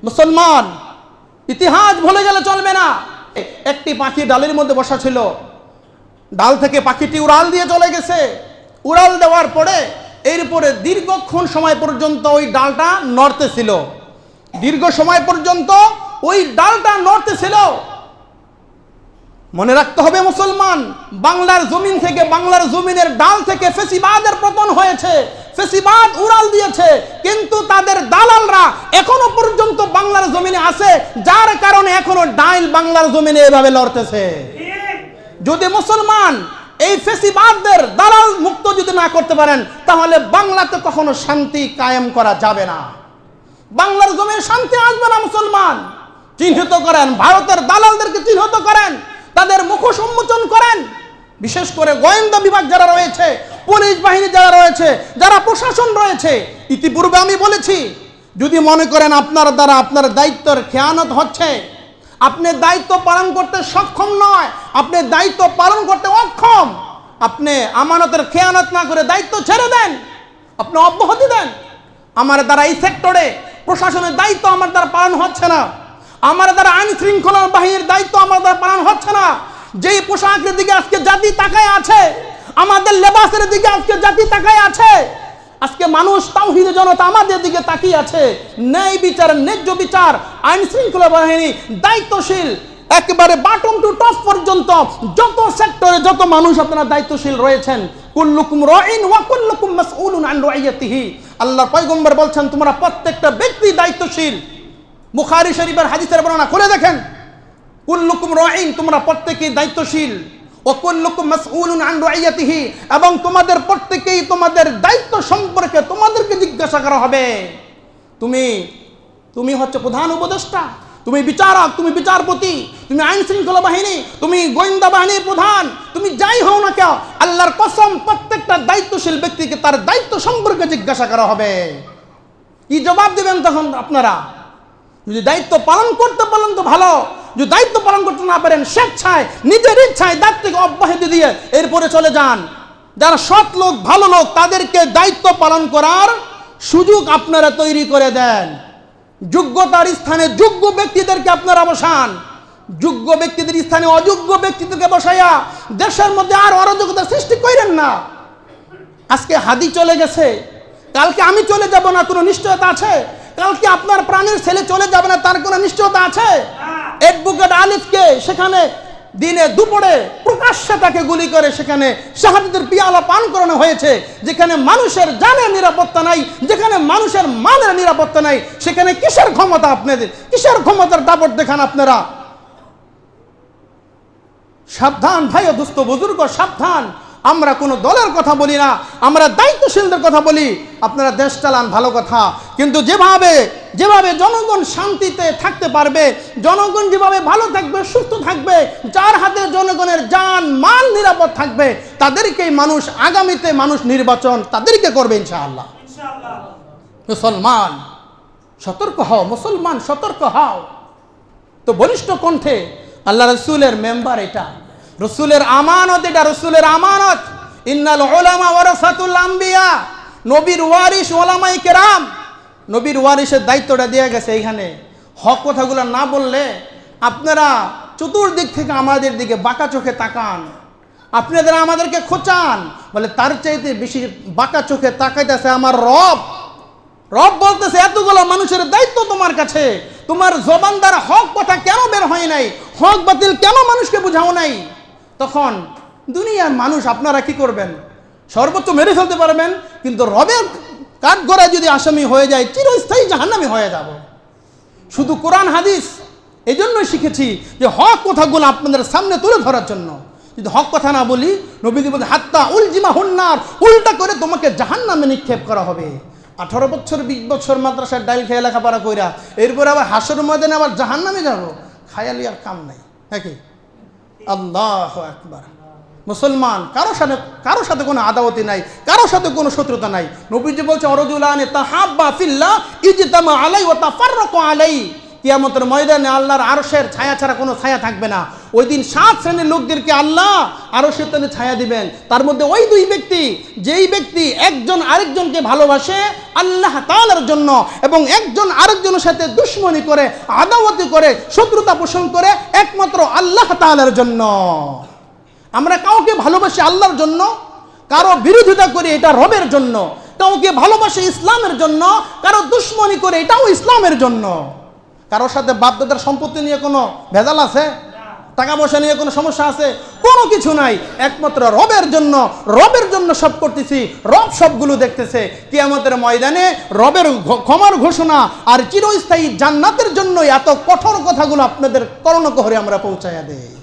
মুসলমান, ইতিহাস ভুলে গেলে চলবে না। একটি পাখি ডালের মধ্যে বসা ছিল, ডাল থেকে পাখিটি উড়াল দিয়ে চলে গেছে। উড়াল দেওয়ার পরে এরপরে দীর্ঘক্ষণ সময় পর্যন্ত ওই ডালটা নড়তেছিল, দীর্ঘ সময় পর্যন্ত ওই ডালটা নড়তেছিল। মনে রাখতে হবে মুসলমান, বাংলার জমিন থেকে, বাংলার জমিনের ডাল থেকে ফেসিবাদের পতন হয়েছে, ফেসিবাদ উড়াল দিয়েছে, কিন্তু তাদের দালালরা এখনো পর্যন্ত বাংলার জমিনে আছে, যার কারণে এখনো ডাল বাংলার জমিনে এভাবে লড়তেছে। যদি মুসলমান এই ফেসিবাদদের দালাল মুক্ত যদি না করতে পারেন, তাহলে বাংলাতে কখনো শান্তি কায়েম করা যাবে না, বাংলার জমিনে শান্তি আসবে না। মুসলমান চিহ্নিত করেন, ভারতের দালালদেরকে চিহ্নিত করেন, তাদের মুখোশ উন্মোচন করেন। বিশেষ করে গোয়েন্দা বিভাগ যারা রয়েছে, পুলিশ বাহিনী যারা রয়েছে, যারা প্রশাসন রয়েছে, ইতিপূর্বে আমি বলেছি, যদি মনে করেন আপনার দ্বারা আপনার দায়িত্বের খেয়ানত হচ্ছে, আপনি দায়িত্ব পালন করতে সক্ষম নয়, আপনি দায়িত্ব পালন করতে অক্ষম, আপনি আমানতের খেয়ানত না করে দায়িত্ব ছেড়ে দেন, আপনি অব্যাহতি দেন। আমার দ্বারা এই সেক্টরে প্রশাসনের দায়িত্ব আমার দ্বারা পালন হচ্ছে না, আমার দ্বারা আইন শৃঙ্খলা বাহিনীর দায়িত্ব আমার দ্বারা পালন হচ্ছে না। যেই পোশাকের দিকে আজকে জাতি তাকায় আছে, আমাদের লেবাসের দিকে আজকে জাতি তাকায় আছে, আজকে মানুষ তাওহীদের জনতা আমাদের দিকে তাকিয়ে আছে। ন্যায় বিচার, ন্যায্য বিচার, আইন শৃঙ্খলা বাহিনী দায়িত্বশীল, একেবারে বটম টু টপ পর্যন্ত যত সেক্টরে যত মানুষ আপনারা দায়িত্বশীল রয়েছেন, কুল্লুকুম রাইন ওয়া কুল্লুকুম মাসউলুন আন রাইয়াতিহি। আল্লাহর পয়গম্বর বলছেন, তোমরা প্রত্যেকটা ব্যক্তি দায়িত্বশীল। বুখারী শরীফের হাদিসের বর্ণনা খুলে দেখেন, কুল্লুকুম রাইন, তোমরা প্রত্যেকেই দায়িত্বশীল, ও কুল্লুকুম মাসউলুন আন রাইয়াতিহি, এবং তোমাদের প্রত্যেকেই তোমাদের দায়িত্ব সম্পর্কে তোমাদেরকে জিজ্ঞাসা করা হবে। তুমি হচ্ছে প্রধান উপদেষ্টা, তুমি বিচারক, তুমি বিচারপতি, তুমি আইন শৃঙ্খলা বাহিনী, তুমি গোয়েন্দা বাহিনীর প্রধান, তুমি যাই হও না কেন, আল্লাহর কসম প্রত্যেকটা দায়িত্বশীল ব্যক্তিকে তার দায়িত্ব সম্পর্কে জিজ্ঞাসা করা হবে। কি জবাব দেবেন তখন আপনারা? যদি দায়িত্ব পালন করতে পারেন তো ভালো, যদি দায়িত্ব পালন করতে না পারেন, স্বেচ্ছায় নিজের ইচ্ছায় দায়িত্বকে অব্যাহতি দিয়ে এরপরে চলে যান। যারা সৎ লোক, ভালো লোক, তাদেরকে দায়িত্ব পালন করার সুযোগ আপনারা তৈরি করে দেন। যোগ্যতার স্থানে যোগ্য ব্যক্তিদেরকে আপনারা বসান, যোগ্য ব্যক্তিদের স্থানে অযোগ্য ব্যক্তিদেরকে বসাইয়া দেশের মধ্যে আর অরাজকতার সৃষ্টি করেন না। আজকে হাদি চলে গেছে, কালকে আমি চলে যাব না কোনো নিশ্চয়তা আছে? কালকে আপনার প্রাণের ছেলে চলে যাবে না তার কোনো নিশ্চয়তা আছে? অ্যাডভোকেট আলিফকে সেখানে দিনে দুপুরে প্রকাশ্যে তাকে গুলি করে সেখানে শাহাদাতের পিয়ালা পান করানো হয়েছে। যেখানে মানুষের জানের নিরাপত্তা নাই, যেখানে মানুষের মালের নিরাপত্তা নাই, সেখানে কিসের ক্ষমতা আপনাদের? কিসের ক্ষমতার দাপট দেখান আপনারা? সাবধান ভাই ও দুস্থ বুজুর্গ, সাবধান। আমরা কোনো দলের কথা বলি না, আমরা দায়িত্বশীলদের কথা বলি। আপনারা দেশ চালান, ভালো কথা, কিন্তু যেভাবে জনগণ শান্তিতে থাকতে পারবে, জনগণ যেভাবে ভালো থাকবে, সুস্থ থাকবে, যার হাতে জনগণের জান মাল নিরাপদ থাকবে, তাদেরকেই মানুষ আগামীতে মানুষ নির্বাচন তাদেরকে করবে ইনশাআল্লাহ। মুসলমান সতর্ক হও, মুসলমান সতর্ক হও। তো বলিষ্ঠ কণ্ঠে আল্লাহ রসুলের মেম্বার, এটা রসুলের আমানত, এটা রসুলের আমানত। ইন্নাল উলামা ওয়ারাসাতুল আম্বিয়া, নবীর ওয়ারিস উলামায়ে কেরাম, নবীর ওয়ারিসের দায়িত্বটা দিয়ে গেছে। এইখানে হক কথাগুলো না বললে আপনারা চতুর্দিক থেকে আমাদের দিকে বাঁকা চোখে তাকান, আপনারা আমাদেরকে খোঁচান, বলে তার চাইতে বেশি বাঁকা চোখে তাকাইতেছে আমার রব। রব বলতেছে, এতগুলো মানুষের দায়িত্ব তোমার কাছে, তোমার জবান দ্বারা হক কথা কেন বের হয় নাই, হক বাতিল কেন মানুষকে বুঝাও নাই? তখন দুনিয়ার মানুষ আপনারা কি করবেন? সর্বোচ্চ মেরে ফেলতে পারবেন, কিন্তু রবের কাঠগড়ায় যদি আসামি হয়ে যায়, চিরস্থায়ী জাহান্নামী হয়ে যাব। শুধু কোরআন হাদিস এই জন্যই শিখেছি যে হক কথাগুলো আপনাদের সামনে তুলে ধরার জন্য। যদি হক কথা না বলি, নবীজি বলতে হাত্তা উলজিমা হুন্নার, উল্টা করে তোমাকে জাহান্নামে নিক্ষেপ করা হবে। 18 বছর 20 বছর মাদ্রাসার ডাইল খেয়ে লেখাপড়া কইরা এরপর আবার হাসর ময়দানে আবার জাহান্নামে যাব, খায়ালি আর কাম নাই নাকি? আল্লাহু আকবার। মুসলমান কারো সাথে কোনো আদাওয়াতি নাই, কারো সাথে কোনো শত্রুতা নাই। নবীজি বলছে, অরজুলানি তাহাব্বা ফিল্লাহ ইজতামা আলাই ওয়া তাফাররাকু আলাই। কিয়ামতের ময়দানে আল্লাহর আরশের ছায়া ছাড়া কোনো ছায়া থাকবে না। ওই দিন 7 শ্রেণীর লোকদেরকে আল্লাহ আরশের তলে ছায়া দিবেন। তার মধ্যে ওই 2 ব্যক্তি, যেই ব্যক্তি একজন আরেকজনকে ভালোবাসে আল্লাহ তাআলার জন্য এবং একজন আরেকজনের সাথে দুশমনি করে, আদাওয়াতি করে, শত্রুতা পোষণ করে একমাত্র আল্লাহ তাআলার জন্য। আমরা কাউকে ভালোবাসি আল্লাহর জন্য, কারো বিরোধিতা করি এটা রবের জন্য। কাউকে ভালোবাসি ইসলামের জন্য, কারো দুশমনি করে এটাও ইসলামের জন্য। কারোর সাথে বাপদাদার সম্পত্তি নিয়ে কোনো ভেজাল আছে? টাকা পয়সা নিয়ে কোনো সমস্যা আছে? কোনো কিছু নাই। একমাত্র রবের জন্য, রবের জন্য সব করতেছি। রব সবগুলো দেখতেছে। কিয়ামতের ময়দানে রবের ক্ষমার ঘোষণা আর চিরস্থায়ী জান্নাতের জন্য এত কঠোর কথাগুলো আপনাদের কর্ণকুহরে আমরা পৌঁছায়া দেই।